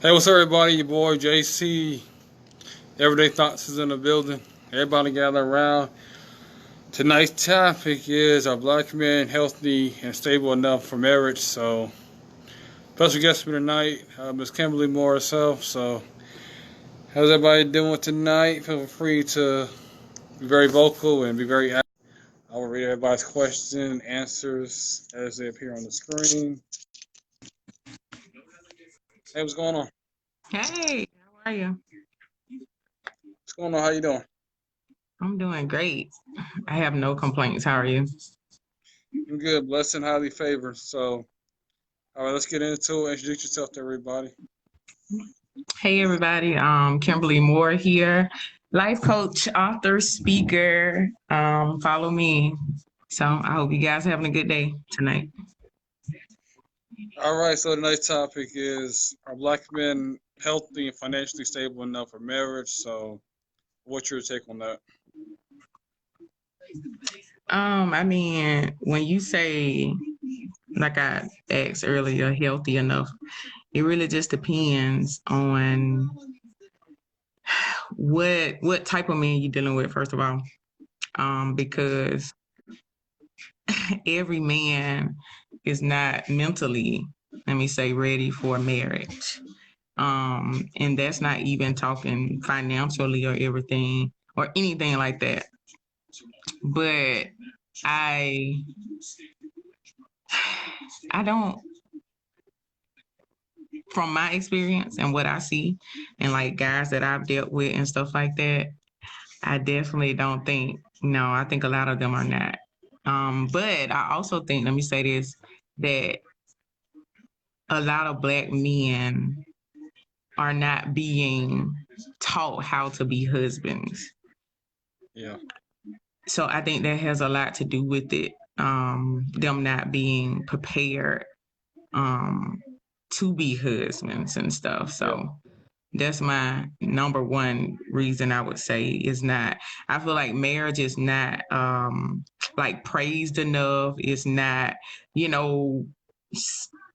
Hey, what's up, everybody? Your boy JC. Everyday Thoughts is in the building. Everybody gather around. Tonight's topic is: are black men healthy and stable enough for marriage? So, special guest for tonight, Miss Kimberly Moore herself. So, how's everybody doing tonight? Feel free to be very vocal and be very active. I will read everybody's questions and answers as they appear on the screen. Hey, what's going on? Hey, how are you? What's going on? How you doing? I'm doing great. I have no complaints. How are you? I'm good, blessed and highly favored. So, all right, let's get into it. Introduce yourself to everybody. Hey, everybody. Kimberly Moore here, life coach, author, speaker. Follow me. So I hope you guys are having a good day tonight. All right, so tonight's topic is: are black men healthy and financially stable enough for marriage? So, what's your take on that? When you say, like I asked earlier, healthy enough, it really just depends on what type of man you're dealing with, first of all. Because every man is not mentally, let me say, ready for marriage. And that's not even talking financially or everything or anything like that. But I I don't, from my experience and what I see and like guys that I've dealt with and stuff like that, I definitely don't think, no, I think a lot of them are not. But I also think, let me say this, that a lot of black men are not being taught how to be husbands. Yeah, So I think that has a lot to do with it. Them not being prepared um, to be husbands and stuff. yeah, So that's my number one reason I would say is not. I feel like marriage is not like praised enough. It's not, you know,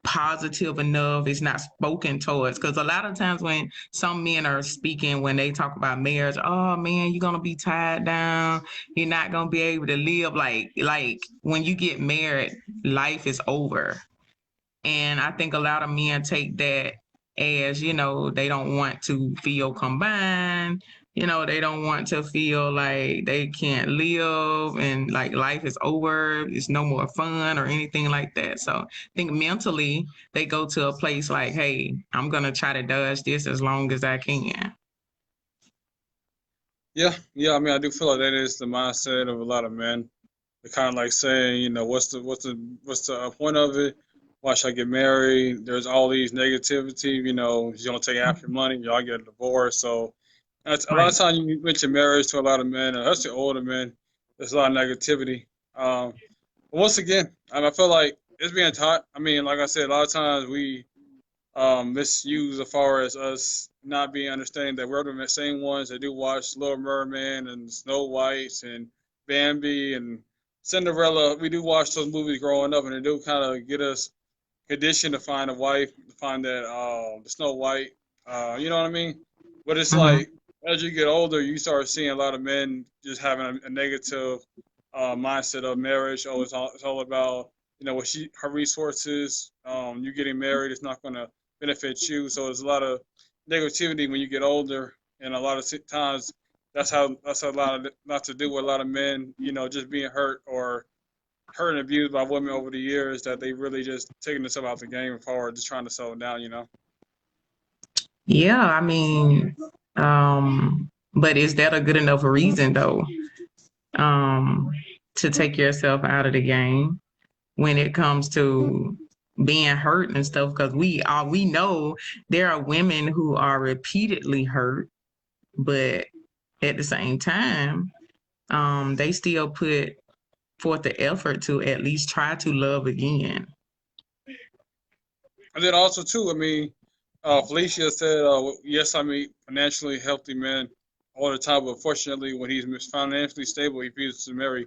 positive enough. It's not spoken towards because a lot of times when some men are speaking, when they talk about marriage, oh man, you're gonna be tied down. You're not gonna be able to live like when you get married, life is over. And I think a lot of men take that as, they don't want to feel combined. They don't want to feel like they can't live and like life is over. It's no more fun or anything like that. So I think mentally they go to a place like, hey, I'm going to try to dodge this as long as I can. yeah. I mean, I do feel like that is the mindset of a lot of men. They're kind of like saying, what's the point of it? Why should I get married? There's all these negativity. He's gonna take half your money. Y'all get a divorce. So, that's, a lot of Right. times you mention marriage to a lot of men, especially older men. There's a lot of negativity. But once again, I feel like it's being taught. I mean, like I said, a lot of times we misuse as far as us not being understanding that we're the same ones that do watch Little Mermaid and Snow Whites and Bambi and Cinderella. We do watch those movies growing up, and they do kind of get us conditioned to find a wife, to find that the Snow White. You know what I mean? But it's Mm-hmm. like as you get older, you start seeing a lot of men just having a negative mindset of marriage. Oh, it's all about what her resources. You getting married is not going to benefit you. So there's a lot of negativity when you get older, and a lot of times that's a lot to do with a lot of men. Just being hurt or hurt and abused by women over the years that they really just taking themselves out the game forward, just trying to settle down. Yeah, but is that a good enough reason though? Um, to take yourself out of the game when it comes to being hurt and stuff because we know there are women who are repeatedly hurt, but at the same time, they still put forth the effort to at least try to love again. And then also too, I mean, Felicia said, yes, I meet financially healthy men all the time, but fortunately, when he's financially stable, he refuses to marry.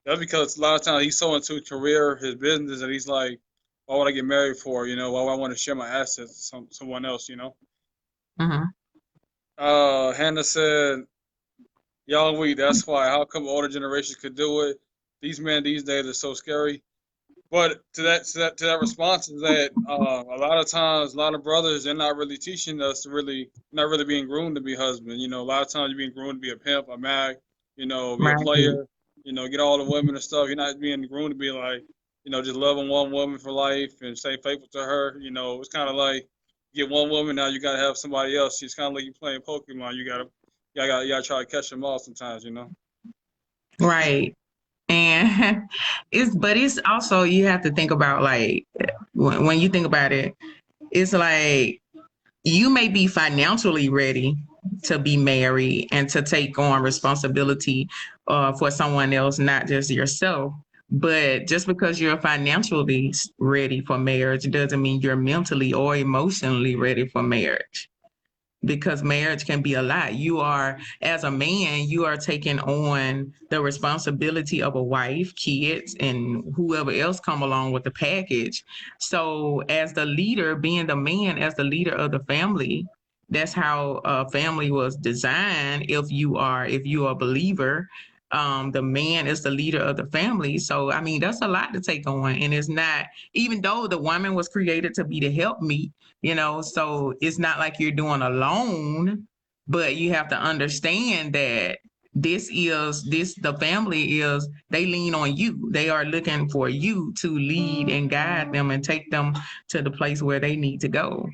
That's because a lot of times he's so into his career, his business, that he's like, why would I get married for? Why would I want to share my assets with someone else? Hmm. Hannah said, "Y'all weak. That's why. How come older generations could do it? These men these days are so scary." But to that response is that a lot of times, a lot of brothers, they're not really teaching us to really, not really being groomed to be husband. A lot of times you're being groomed to be a pimp, a mag, be a Right. player, get all the women and stuff. You're not being groomed to be like, just loving one woman for life and stay faithful to her. It's kind of like you get one woman, now you gotta have somebody else. It's kind of like you playing Pokemon. You gotta try to catch them all sometimes. Right. And it's also, you have to think about, like, when you think about it, it's like you may be financially ready to be married and to take on responsibility for someone else, not just yourself. But just because you're financially ready for marriage doesn't mean you're mentally or emotionally ready for marriage, because marriage can be a lot. You are, as a man, you are taking on the responsibility of a wife, kids, and whoever else come along with the package. So as the leader, being the man as the leader of the family, that's how a family was designed. If you are a believer, the man is the leader of the family. So I mean, that's a lot to take on, and it's not, even though the woman was created to be the helpmeet, so it's not like you're doing alone, but you have to understand that the family is, they lean on you. They are looking for you to lead and guide them and take them to the place where they need to go,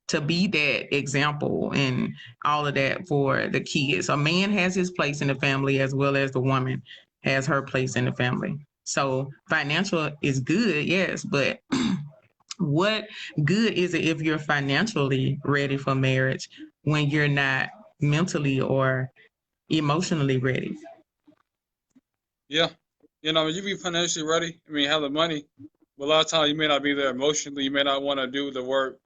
to be that example and all of that for the kids. A man has his place in the family as well as the woman has her place in the family. So financial is good, yes, but what good is it if you're financially ready for marriage when you're not mentally or emotionally ready? Yeah. You be financially ready. Have the money, but a lot of times you may not be there emotionally. You may not want to do the work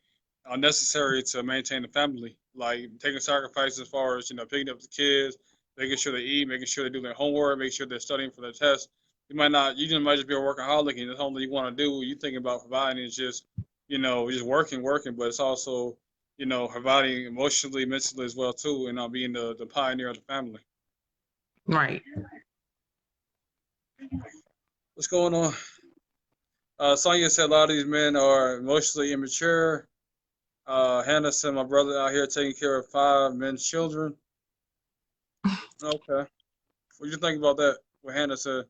necessary to maintain the family, like taking sacrifices as far as picking up the kids, making sure they eat, making sure they do their homework, making sure they're studying for their tests. You might not. You just might just be a workaholic, and the only thing you want to do, you thinking about providing is just working, working. But it's also providing emotionally, mentally as well too, and being the pioneer of the family. Right. What's going on? Sonya said a lot of these men are emotionally immature. Hannah said my brother out here taking care of five men's children. Okay. What do you think about that? What Hannah said?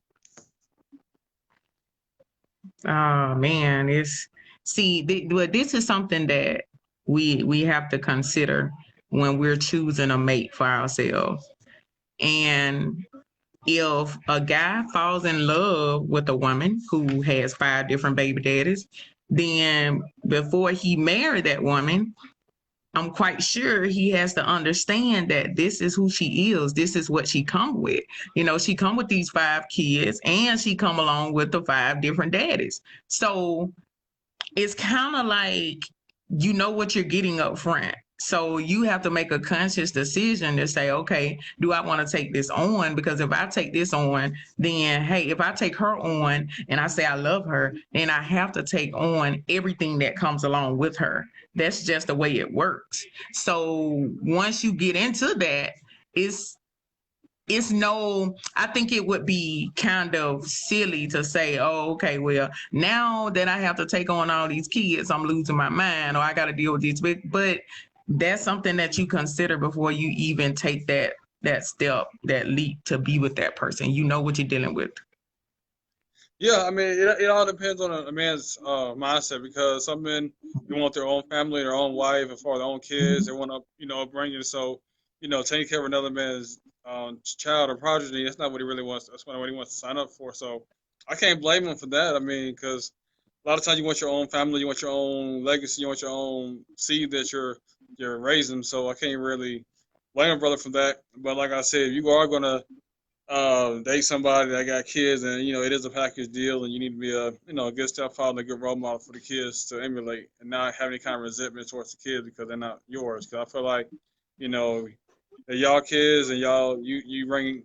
Oh man, well, this is something that we have to consider when we're choosing a mate for ourselves. And if a guy falls in love with a woman who has five different baby daddies, then before he married that woman, I'm quite sure he has to understand that this is who she is. This is what she come with. She come with these five kids, and she come along with the five different daddies. So it's kind of like, you know what you're getting up front. So you have to make a conscious decision to say, okay, do I want to take this on? Because if I take this on, then hey, if I take her on and I say I love her, then I have to take on everything that comes along with her. That's just the way it works. So once you get into that, it's I think it would be kind of silly to say, oh, okay, well, now that I have to take on all these kids, I'm losing my mind, or I got to deal with these big. But that's something that you consider before you even take that step, that leap to be with that person. You know what you're dealing with. Yeah, it all depends on a man's mindset because some men they want their own family, their own wife, as far as their own kids. They want to bring you. So taking care of another man's child or progeny, that's not what he really wants. That's not what he wants to sign up for. So I can't blame him for that. Because a lot of times you want your own family, you want your own legacy, you want your own seed that you're raising. So I can't really blame a brother for that. But like I said, if you are gonna date somebody that got kids, and it is a package deal, and you need to be a good stepfather, and a good role model for the kids to emulate, and not have any kind of resentment towards the kids because they're not yours. Because I feel like you know they're y'all kids, and you bring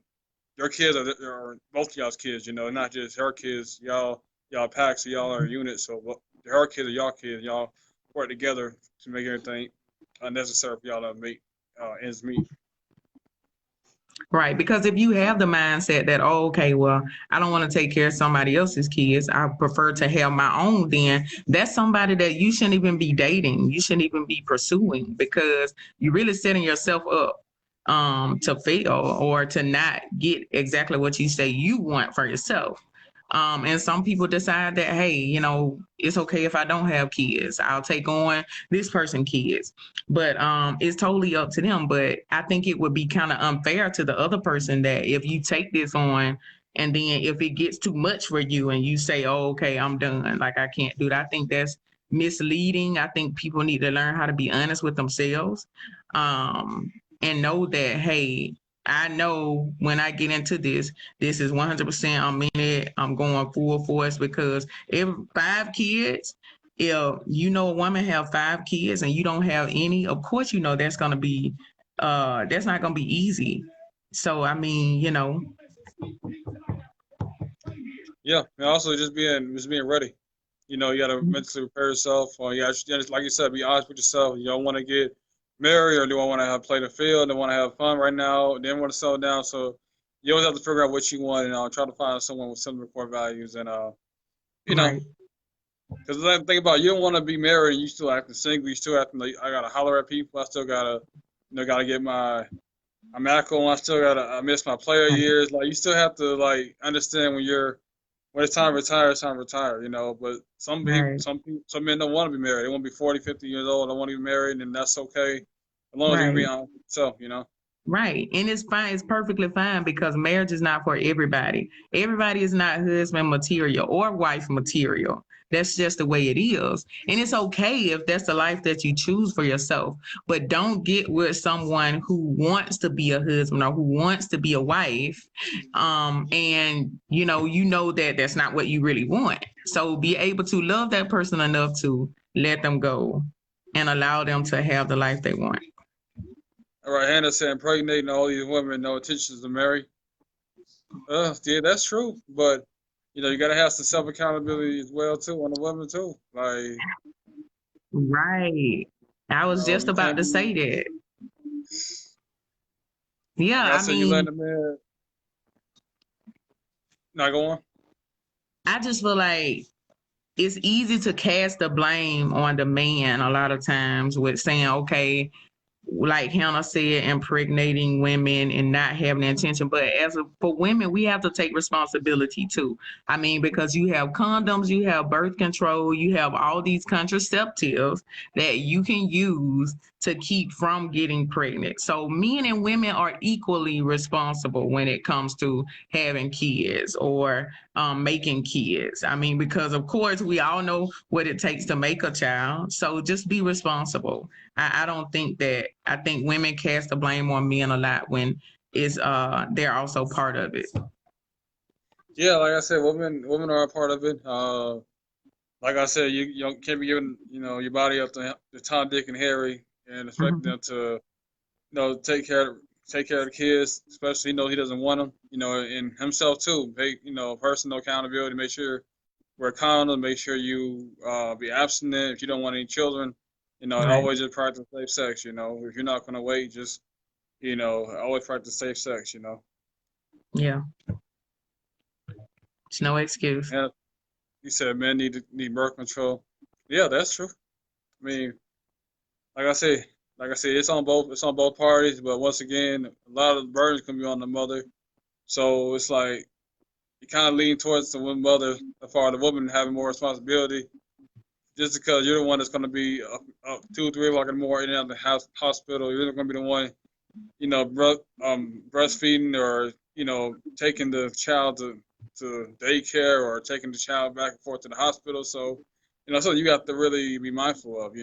your kids are both of y'all's kids, not just her kids. Y'all pack, so y'all are a unit. So her kids are y'all kids. Y'all work together to make everything unnecessary for y'all to make ends meet. Right. Because if you have the mindset that, oh, okay, well, I don't want to take care of somebody else's kids, I prefer to have my own, then that's somebody that you shouldn't even be dating. You shouldn't even be pursuing because you're really setting yourself up to fail or to not get exactly what you say you want for yourself. And some people decide that, hey, it's okay if I don't have kids. I'll take on this person kids. But it's totally up to them. But I think it would be kind of unfair to the other person that if you take this on and then if it gets too much for you and you say, oh, okay, I'm done. Like I can't do that. I think that's misleading. I think people need to learn how to be honest with themselves um, and know that, hey, I know when I get into this is 100%. I'm in it. I'm going full force because if 5 kids, if you know a woman have 5 kids and you don't have any, of course you know that's not gonna be easy. So I mean, Yeah, and also just being ready. You got to mentally prepare yourself. Or just like you said, be honest with yourself. You don't want to get married, or do I want to have play the field? Do I want to have fun right now? Then want to settle down. So you always have to figure out what you want and try to find someone with similar core values. And you know, right, because the thing about it, you don't want to be married and you still acting single. You still acting like I gotta holler at people. I still gotta gotta get my medical. I still gotta I miss my player right, years. Like you still have to like understand when it's time to retire, it's time to retire, But right, some men don't want to be married. They want to be 40, 50 years old. They want to be married, and that's okay, as long as you can be right. honest with yourself. Right. And it's fine. It's perfectly fine because marriage is not for everybody. Everybody is not husband material or wife material. That's just the way it is. And it's okay if that's the life that you choose for yourself. But don't get with someone who wants to be a husband or who wants to be a wife. And you know that that's not what you really want. So be able to love that person enough to let them go and allow them to have the life they want. All right, Hannah said impregnating all these women, no intentions to marry. Yeah, that's true, but you got to have some self accountability as well too on the women too. Like, Right. I was just you about can't to be say that. Yeah, like I I said, you letting mean, the man not go on. I just feel like it's easy to cast the blame on the man a lot of times with saying, okay, like Hannah said, impregnating women and not having the intention. But for women, we have to take responsibility too. I mean, because you have condoms, you have birth control, you have all these contraceptives that you can use to keep from getting pregnant. So men and women are equally responsible when it comes to having kids or making kids. I mean, because of course we all know what it takes to make a child. So just be responsible. I don't think that I think women cast the blame on men a lot when is they're also part of it. Yeah, like I said, women are a part of it. Like I said, you can't be giving your body up to Tom, Dick, and Harry and expecting Mhm. them to take care of the kids, especially he doesn't want them. And himself too. Take personal accountability. Make sure wear condoms. Make sure you be abstinent if you don't want any children. And Right. always just practice safe sex. If you're not gonna wait, just always practice safe sex. Yeah. It's no excuse. And you said men need birth control. Yeah, that's true. I mean, like I say, it's on both parties. But once again, a lot of the burdens can be on the mother. So it's like you kind of lean towards the one mother, as far as the woman having more responsibility, just because you're the one that's going to be up 2, 3 o'clock in the morning in and out of the hospital. You're going to be the one, breastfeeding or taking the child to daycare or taking the child back and forth to the hospital. So so you got to really be mindful of.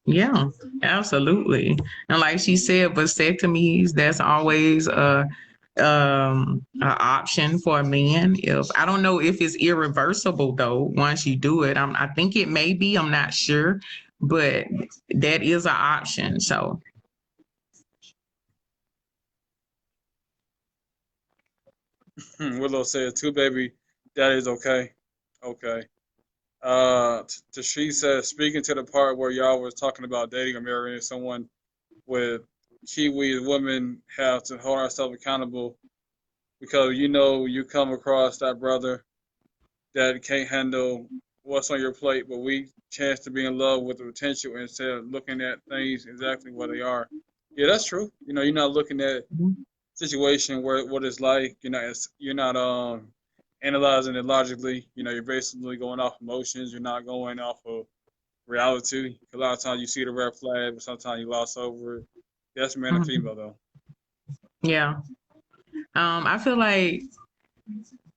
Yeah, absolutely. And like she said, vasectomies, that's always a option for a man. If I don't know if it's irreversible though, once you do it. I think it may be, I'm not sure, but that is an option. So Willow said, two baby daddy's okay. Okay. She said, speaking to the part where y'all was talking about dating or marrying someone with Kiwi women have to hold ourselves accountable because you know you come across that brother that can't handle what's on your plate, but we chance to be in love with the potential instead of looking at things exactly what they are. Yeah, that's true. You know, you're not looking at situation where what it's like. You're not analyzing it logically. You know, you're basically going off emotions. You're not going off of reality. A lot of times you see the red flag, but sometimes you lost over it. That's man and Mhm. female though. Yeah. I feel like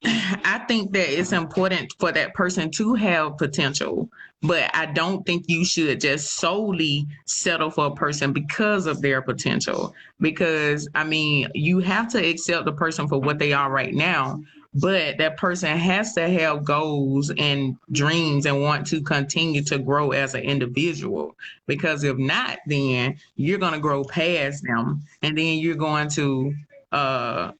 I think that it's important for that person to have potential, but I don't think you should just solely settle for a person because of their potential. Because, I mean, you have to accept the person for what they are right now, but that person has to have goals and dreams and want to continue to grow as an individual. Because if not, then you're going to grow past them and then you're going to, uh,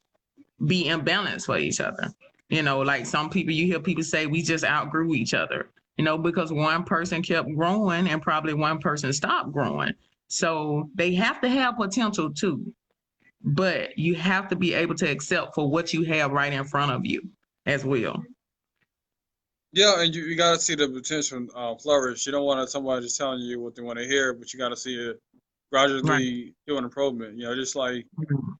be imbalanced for each other. You know, like some people, you hear people say we just outgrew each other, you know, because one person kept growing and probably one person stopped growing. So they have to have potential too, but you have to be able to accept for what you have right in front of you as well. Yeah, and you got to see the potential flourish. You don't want somebody just telling you what they want to hear, but you got to see it Right. gradually doing improvement. You know, just like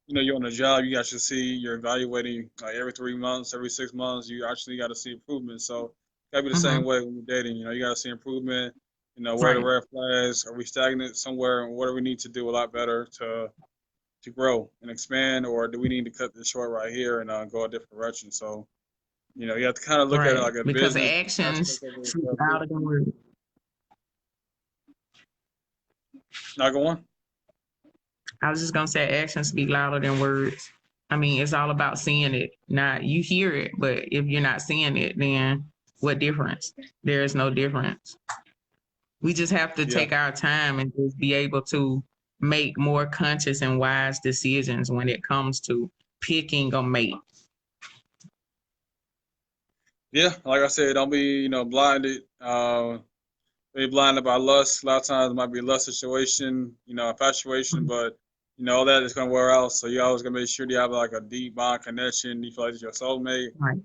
you're on a job, you got to see you're evaluating like every 3 months, every 6 months. You actually got to see improvement. So, gotta be the same Mm-hmm. way when you're dating. You know, you got to see improvement. You know, where are the Right. red flags? Are we stagnant somewhere? And what do we need to do a lot better to grow and expand, or do we need to cut this short right here and go a different direction? So, you have to kind of look at it Right. like a Because business actions aspect of it as speak well too. louder than words. Not go on. I was just gonna say actions speak louder than words. I mean, it's all about seeing it. Not you hear it, but if you're not seeing it, then what difference? There is no difference. We just have to Yeah, take our time and just be able to make more conscious and wise decisions when it comes to picking a mate. yeah. Like I said, don't be blinded. Be blinded by lust. A lot of times it might be a lust situation, infatuation, but all that is gonna wear out. So you always gonna make sure you have like a deep bond connection. You feel like it's your soulmate. Right.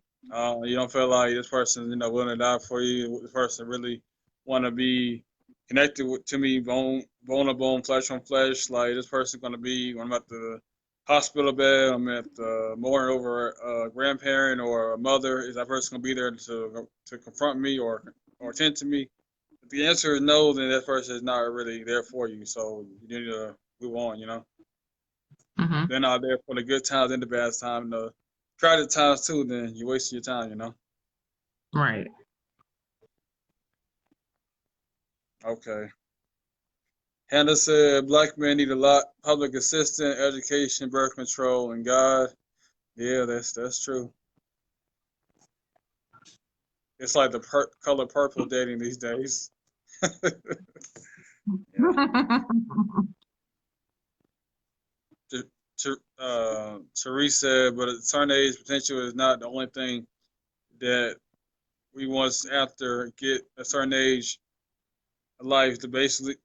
You don't feel like this person, willing to die for you. This person really want to be connected to me, bone to bone, flesh on flesh. Like this person gonna be when I'm at the hospital bed, I'm at the mourning over a grandparent or a mother. Is that person gonna be there to confront me or attend to me? If the answer is no, then that person is not really there for you. So you need to move on. Mm-hmm. They're not there for the good times and the bad times. The crowded times too. Then you're wasting your time. Right. Okay. Hannah said black men need a lot public assistance, education, birth control, and God. Yeah, that's true. It's like the color purple dating these days. Yeah. Therese said, but at a certain age, potential is not the only thing that we want after get a certain age of life. The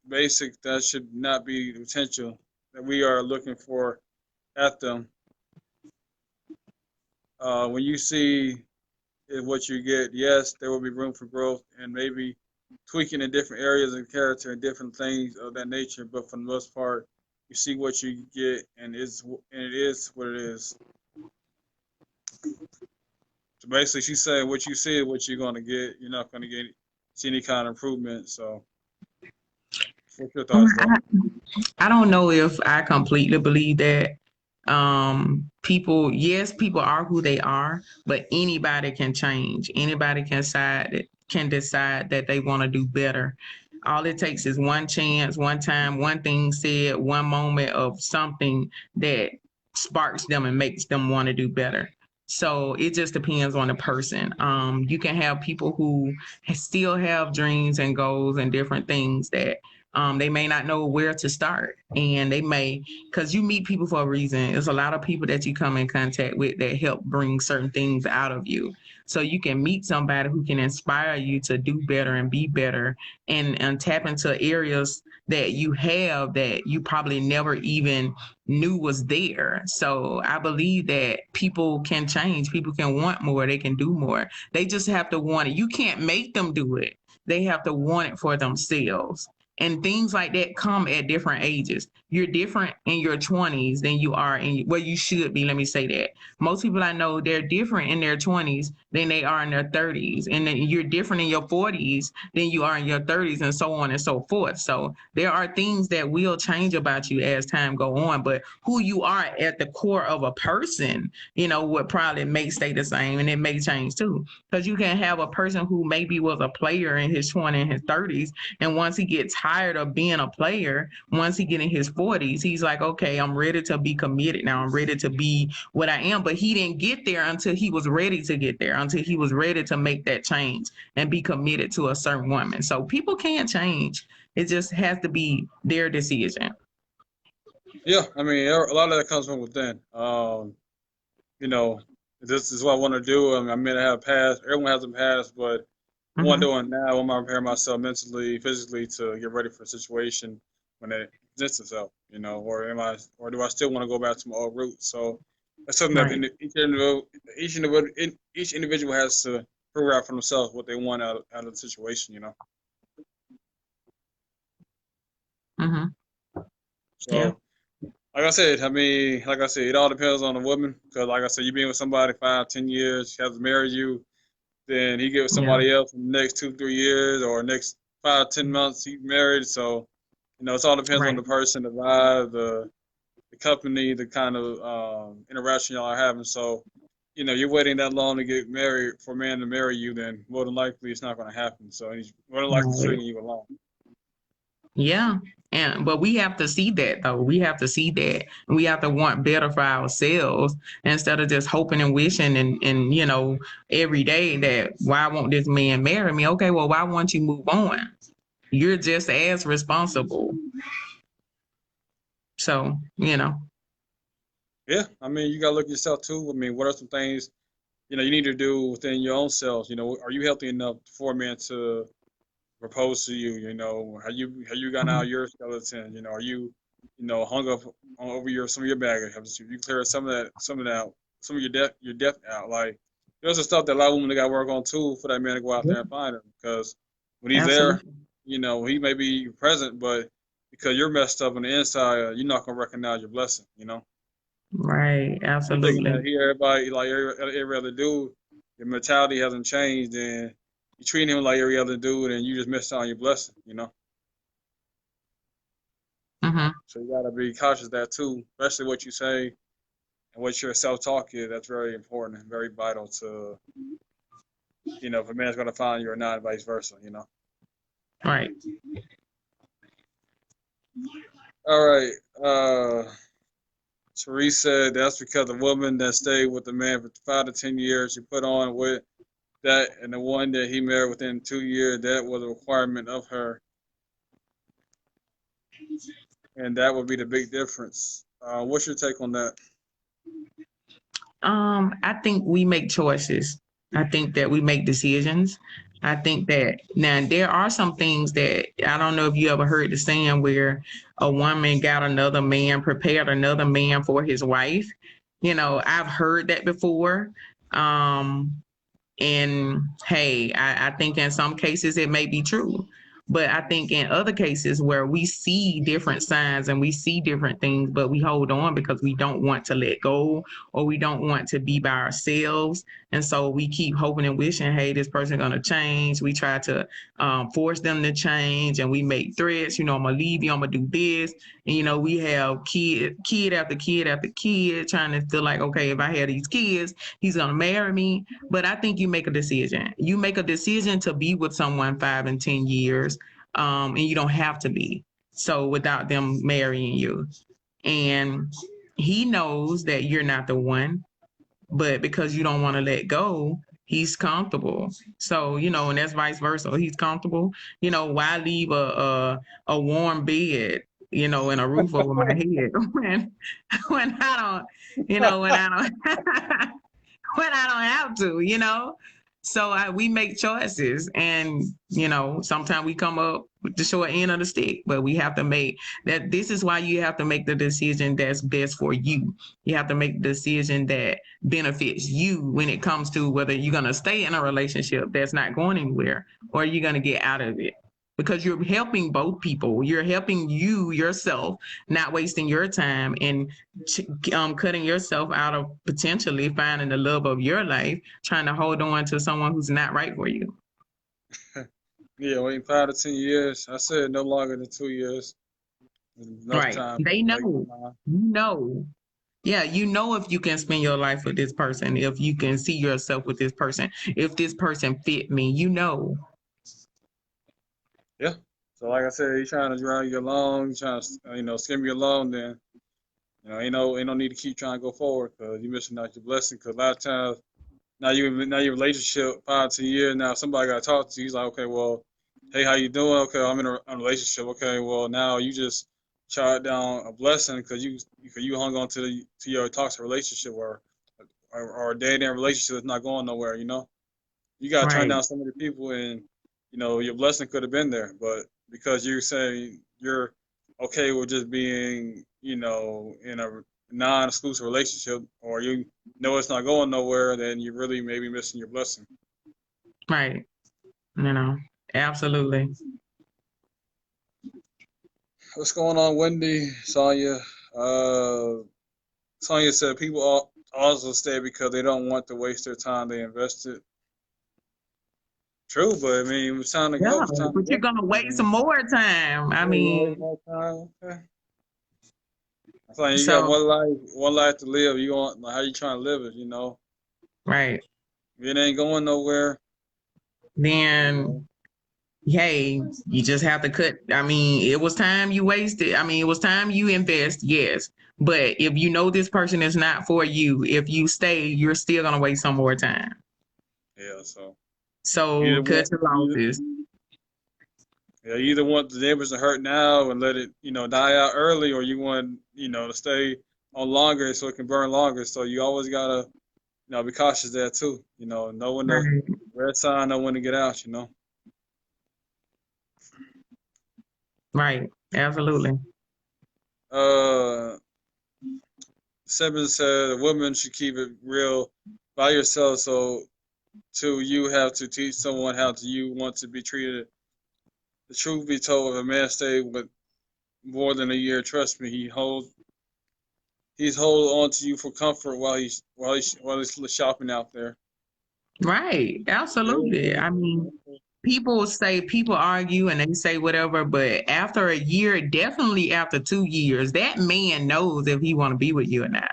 basic that should not be the potential that we are looking for at them. When you see is what you get. Yes, there will be room for growth and maybe tweaking in different areas of character and different things of that nature. But for the most part, you see what you get, and it is what it is. So basically, she's saying what you see is what you're going to get. You're not going to get see any kind of improvement. So, what's your thoughts, though? I, I don't know if I completely believe that. People, yes, people are who they are, but anybody can change. Anybody can decide that they want to do better. All it takes is one chance, one time, one thing said, one moment of something that sparks them and makes them want to do better. So it just depends on the person. You can have people who still have dreams and goals and different things that They may not know where to start, and they may, because you meet people for a reason. There's a lot of people that you come in contact with that help bring certain things out of you. So you can meet somebody who can inspire you to do better and be better, and tap into areas that you have that you probably never even knew was there. So I believe that people can change. People can want more. They can do more. They just have to want it. You can't make them do it. They have to want it for themselves. And things like that come at different ages. You're different in your 20s than you are in, well, you should be. Let me say that. Most people I know, they're different in their 20s than they are in their 30s. And then you're different in your 40s than you are in your 30s, and so on and so forth. So there are things that will change about you as time go on, but who you are at the core of a person, would probably may stay the same, and it may change too. Because you can have a person who maybe was a player in his 20s and his 30s, and once he gets tired of being a player, once he get in his 40s, he's like, okay, I'm ready to be committed now. I'm ready to be what I am. But he didn't get there until he was ready to get there, until he was ready to make that change and be committed to a certain woman. So people can change. It just has to be their decision. Yeah, I mean, a lot of that comes from within. You know, this is what I want to do. I mean, I have a past. Everyone has a past, but what I'm Mm-hmm. doing now, I'm preparing myself mentally, physically to get ready for a situation when it presents itself. Or do I still want to go back to my old roots? So that's something that Right. each individual has to figure out for themselves what they want out of the situation. Mm-hmm. Yeah. So like I said, it all depends on the woman. Because, like I said, you being with somebody 5, 10 years, she has to marry you. Then he get with Yeah. somebody else in the next 2, 3 years, or next 5, 10 months, he's married. So, it all depends on Right. the person, the vibe, the company, the kind of interaction y'all are having. So, you're waiting that long to get married for a man to marry you, then more than likely it's not going to happen. So he's more than likely Right. stringing you along. Yeah. But we have to see that though. We have to see that. We have to want better for ourselves instead of just hoping and wishing and every day that why won't this man marry me? Okay, well, why won't you move on? You're just as responsible. So, Yeah, I mean, you got to look at yourself too. I mean, what are some things you need to do within your own self? Are you healthy enough for a man to propose to you? Have you gotten out mhm, your skeleton? Are you hung up over some of your baggage? Have you cleared some of your depth out? Like there's some stuff that a lot of women got to work on too for that man to go out yeah, there and find her. Because when he's there, absolutely. he may be present, but because you're messed up on the inside, you're not gonna recognize your blessing. Right, You're thinking absolutely. that everybody like every other dude, your mentality hasn't changed, and you treat him like every other dude, and you just missed out on your blessing. Hmm. So you gotta be cautious of that too, especially what you say and what your self talk is. That's very important and very vital to if a man's gonna find you or not, and vice versa. Right. All right. Therese said that's because the woman that stayed with the man for 5 to 10 years, she put on with that, and the one that he married within 2 years, that was a requirement of her, and that would be the big difference. What's your take on that? I think we make choices. I think that we make decisions. I think that now there are some things that I don't know if you ever heard the saying where a woman got another man, prepared another man for his wife. I've heard that before. Um, and hey, I think in some cases it may be true. But I think in other cases where we see different signs and we see different things, but we hold on because we don't want to let go or we don't want to be by ourselves. And so we keep hoping and wishing, hey, this person going to change. We try to force them to change and we make threats, I'm going to leave you, I'm going to do this. And, we have kid after kid after kid trying to feel like, okay, if I had these kids, he's going to marry me. But I think you make a decision. You make a decision to be with someone 5 and 10 years, and you don't have to be. So without them marrying you, and he knows that you're not the one, but because you don't want to let go, He's comfortable. So, and that's vice versa. He's comfortable. Why leave a warm bed, and a roof over my head when I don't, when I don't when I don't have to. So we make choices, and sometimes we come up with the short end of the stick, but we have to make that. This is why you have to make the decision that's best for you. You have to make the decision that benefits you when it comes to whether you're going to stay in a relationship that's not going anywhere or you're going to get out of it. Because you're helping both people. You're helping you yourself, not wasting your time and cutting yourself out of potentially finding the love of your life, trying to hold on to someone who's not right for you. Yeah, waiting 5 to 10 years. I said no longer than 2 years. Enough Right. time They to make know. my mind. You know. Yeah, if you can spend your life with this person, if you can see yourself with this person, if this person fit me. Yeah. So like I said, you trying to drown you alone, you trying to skim you alone, then ain't no need to keep trying to go forward because you're missing out your blessing. Because a lot of times now your relationship 5 to 10 years now somebody got to talk to you. He's like, okay, well, hey, how you doing? Okay, I'm in a relationship. Okay, well now you just shot down a blessing because you hung on to your toxic relationship or a dating relationship that's not going nowhere. You got to turn Right. down so many people, and your blessing could have been there, but because you're saying you're okay with just being in a non-exclusive relationship, or you know it's not going nowhere, then you really may be missing your blessing. Right. Absolutely. What's going on, Wendy? Sonya. Sonya said people also stay because they don't want to waste their time they invested. True, but I mean, it's time to Yeah, go. It's time to but you're go. gonna I waste some mean, more time. I yeah, you want to waste mean, more time? Okay. It's like you got so one life to live. You want like, how you trying to live it? right. If it ain't going nowhere, you Then know. hey, you just have to cut. I mean, it was time you wasted. I mean, it was time you invest, yes. But if you know this person is not for you, if you stay, you're still gonna waste some more time. Yeah. So you So either cut want your you losses. you either want the neighbors to hurt now and let it die out early, or you want to stay on longer so it can burn longer. So you always gotta be cautious there too. Know when to Right. red sign, know when to get out. Right. Absolutely. Uh, Simmons said a woman should keep it real by yourself. So too, you have to teach someone how to you want to be treated. The truth be told, if a man stay with more than a year, trust me, he's hold on to you for comfort while he's shopping out there. Right. Yeah, Absolutely. I mean, people argue and they say whatever, but after a year, definitely after 2 years, that man knows if he want to be with you or not.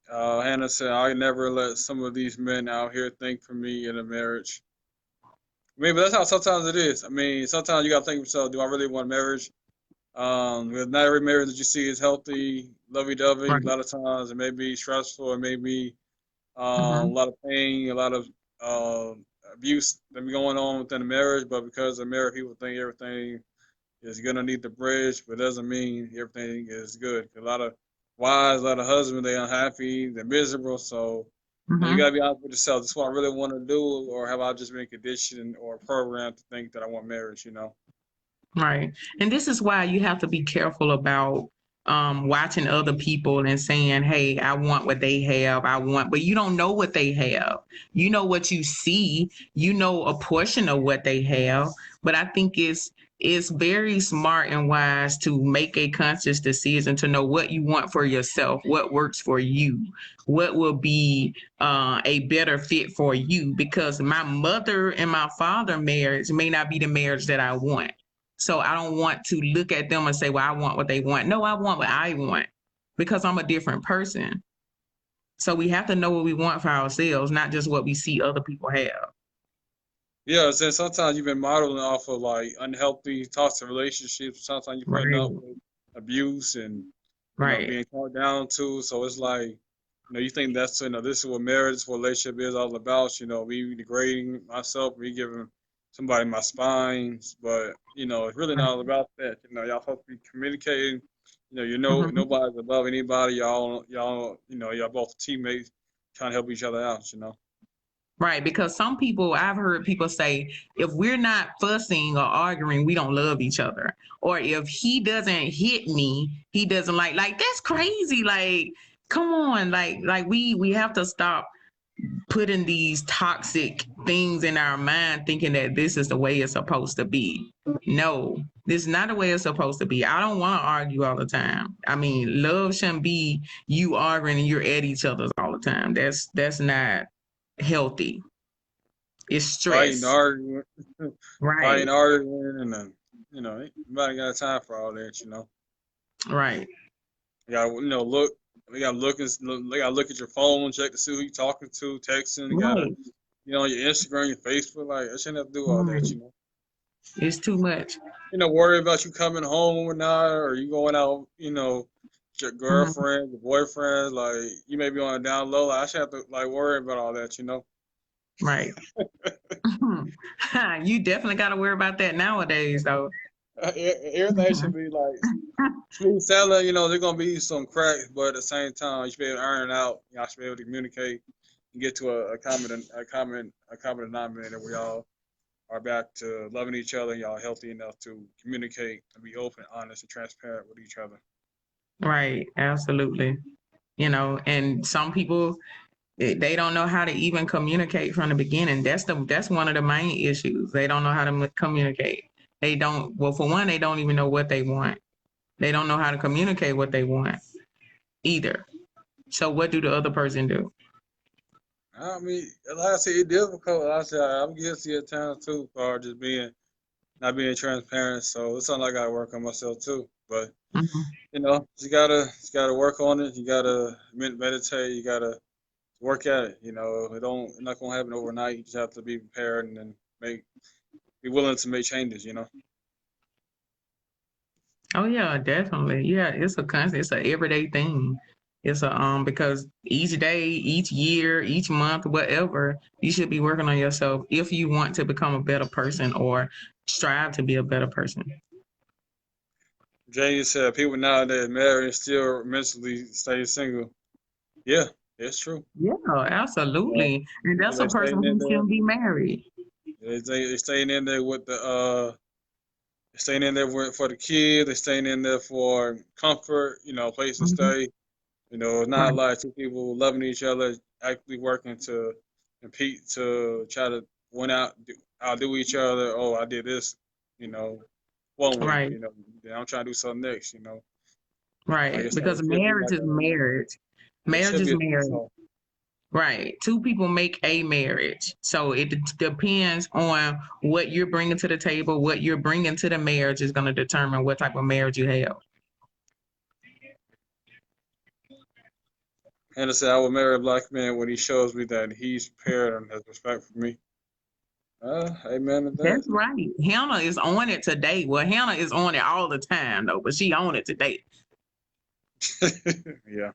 Hannah said, "I never let some of these men out here think for me in a marriage." I mean, but that's how sometimes it is. I mean, sometimes you got to think to yourself, "Do I really want marriage?" Because not every marriage that you see is healthy, lovey-dovey. A Right. lot of times it may be stressful, it may be a Hmm. lot of pain, a lot of uh, abuse that be going on within the marriage. But because of marriage, people think everything is gonna need the bridge, but doesn't mean everything is good. A lot of wives, a lot of husbands, they unhappy, they're miserable. So you Hmm. gotta be honest with yourself. This is what I really want to do, or have I just been conditioned or programmed to think that I want marriage? Right. And this is why you have to be careful about watching other people and saying, hey, I want what they have. But you don't know what they have. You know what you see, you know a portion of what they have. But I think it's very smart and wise to make a conscious decision to know what you want for yourself, what works for you, what will be a better fit for you. Because my mother and my father marriage may not be the marriage that I want. So I don't want to look at them and say, well, I want what they want. No, I want what I want because I'm a different person. So we have to know what we want for ourselves, not just what we see other people have. Yeah, and sometimes you've been modeling off of like unhealthy, toxic relationships. Sometimes you're putting up Right. with abuse and Right. being talked down to. So it's like, you think that's, this is what marriage, this is what relationship is all about. Me degrading myself, me giving somebody my spines, but it's really not all about that. Y'all supposed to be communicating. Mhm. Nobody's above anybody. Y'all both teammates trying to help each other out. Right, because some people, I've heard people say, if we're not fussing or arguing, we don't love each other. Or if he doesn't hit me, he doesn't like that's crazy. Like, come on, we have to stop putting these toxic things in our mind thinking that this is the way it's supposed to be. No, this is not the way it's supposed to be. I don't want to argue all the time. I mean, love shouldn't be you arguing and you're at each other's all the time. That's not healthy. It's Fighting, stress. arguing, fighting, Right. arguing, and then nobody got time for all that. Right. You gotta look. You gotta look and you gotta look at your phone, check to see who you talking to, texting. You gotta Right. your Instagram, your Facebook. Like I shouldn't have to do all that. Right. It's too much. Worry about you coming home or not, or you going out. With your Mhm. girlfriend, your boyfriend. Like you may be on a down low. Like I should have to worry about all that. Right. You definitely got to worry about that nowadays, though. Everything should be like smooth sailing. There's gonna be some cracks, but at the same time, you should be able to iron it out. I should be able to communicate and get to a common denominator where y'all are back to loving each other. And y'all healthy enough to communicate and be open, honest, and transparent with each other. Right. Absolutely. And some people they don't know how to even communicate from the beginning. That's one of the main issues. They don't know how to communicate. They don't. Well, for one, they don't even know what they want. They don't know how to communicate what they want either. So what do the other person do? I mean, like I said, it's difficult. Like I said I'm guilty at times too, for just being not being transparent. So it's something I gotta work on myself too. But Mhm. you gotta work on it. You gotta meditate. You gotta work at it. It's not gonna happen overnight. You just have to be prepared and then be willing to make changes. Oh yeah, definitely. Yeah, it's a constant. It's a everyday thing. It's a because each day, each year, each month, whatever, you should be working on yourself if you want to become a better person or strive to be a better person. Jay said people nowadays marry and still mentally stay single. Yeah, it's true. Yeah, Yeah, absolutely. And that's a they person staying in who there. shouldn't be married. They staying in there with staying in there for the kid. They staying in there for comfort. Place to Mhm. stay. It's not Right, like two people loving each other, actively working to compete to try to win outdo each other. Oh, I did this. You know, one week. right, Then I'm trying to do something next. Like right. it's like Because it should be marriage like is marriage. it Marriage should is be a marriage. so. Right. Two people make a marriage. So it depends on what you're bringing to the table, what you're bringing to the marriage is going to determine what type of marriage you have. And to say I will marry a black man when he shows me that he's prepared and has respect for me. Amen to that. That's right. Hannah is on it today. Well, Hannah is on it all the time, though, but she on it today. Yeah.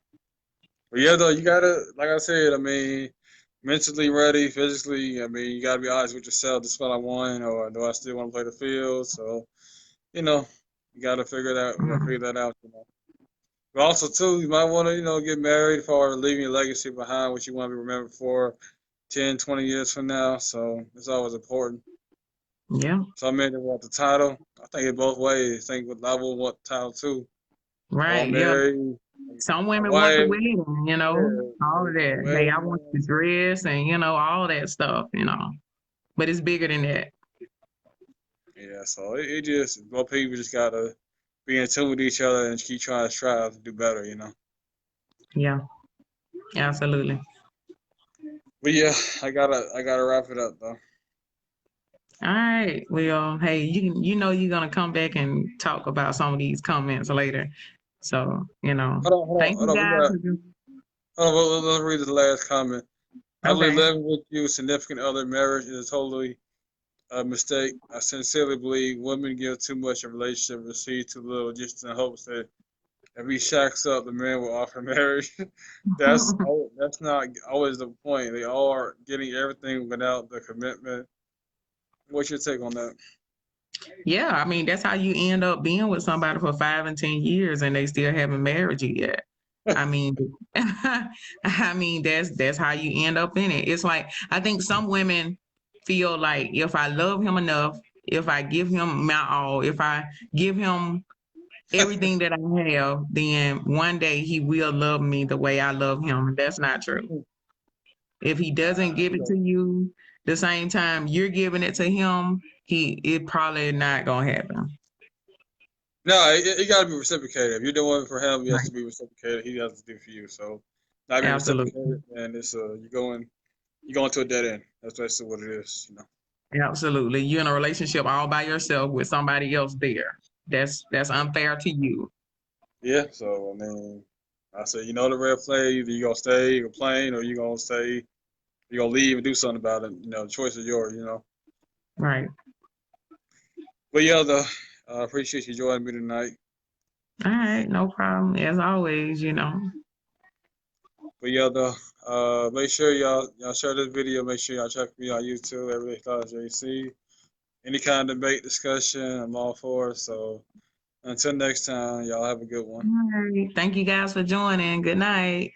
But yeah, though, you gotta, like I said, I mean, mentally ready, physically. I mean, you gotta be honest with yourself. This is what I want, or do I still want to play the field? So, you know, you gotta figure that. You gotta Mhm. figure that out. But also, too, you might want to, get married for leaving your legacy behind, what you want to be remembered for 10, 20 years from now. So it's always important. Yeah. Some men that want the title. I think it both ways. I think with level want the title too. I Right. want Yeah. married, Some my women want the wife. wedding, Yeah, all of that. Hey, I want wedding. the dress and, all that stuff. But it's bigger than that. Yeah, so it just both people just gotta be in tune with each other and keep trying to strive to do better. Yeah, absolutely. But yeah, I gotta wrap it up though. All right. Well, hey, you're gonna come back and talk about some of these comments later. So, Hold on, hold on, thank hold you on. We guys. got. Hold on, let's read the last comment. I believe Okay. living with you, significant other marriage is totally a mistake. I sincerely believe women give too much in relationship, receive too little, just in hopes that if he shacks up, the man will offer marriage. That's not always the point. They all are getting everything without the commitment. What's your take on that? Yeah, I mean that's how you end up being with somebody for 5 and 10 years and they still haven't married you yet. I mean, I mean that's how you end up in it. It's like I think some women feel like if I love him enough, if I give him my all, if I give him everything that I have, then one day he will love me the way I love him. That's not true. If he doesn't give it to you the same time you're giving it to him, it probably not gonna happen. No, it got to be reciprocated. If you're doing it for him, it has Right. to be reciprocated. He has to do for you. So, not being Absolutely. reciprocated, and it's you're going to a dead end. That's basically what it is. Absolutely. You're in a relationship all by yourself with somebody else there. That's unfair to you. Yeah. So I mean, I said, the red flag. Either you gonna stay, you complain, or you gonna stay, you gonna leave and do something about it. The choice is yours. Right. But yeah, I appreciate you joining me tonight. All right, no problem. As always. But yeah, make sure y'all share this video. Make sure y'all check me on YouTube. Everyday Thoughts JC. Any kind of debate discussion, I'm all for it. So until next time, y'all have a good one. All right. Thank you guys for joining. Good night.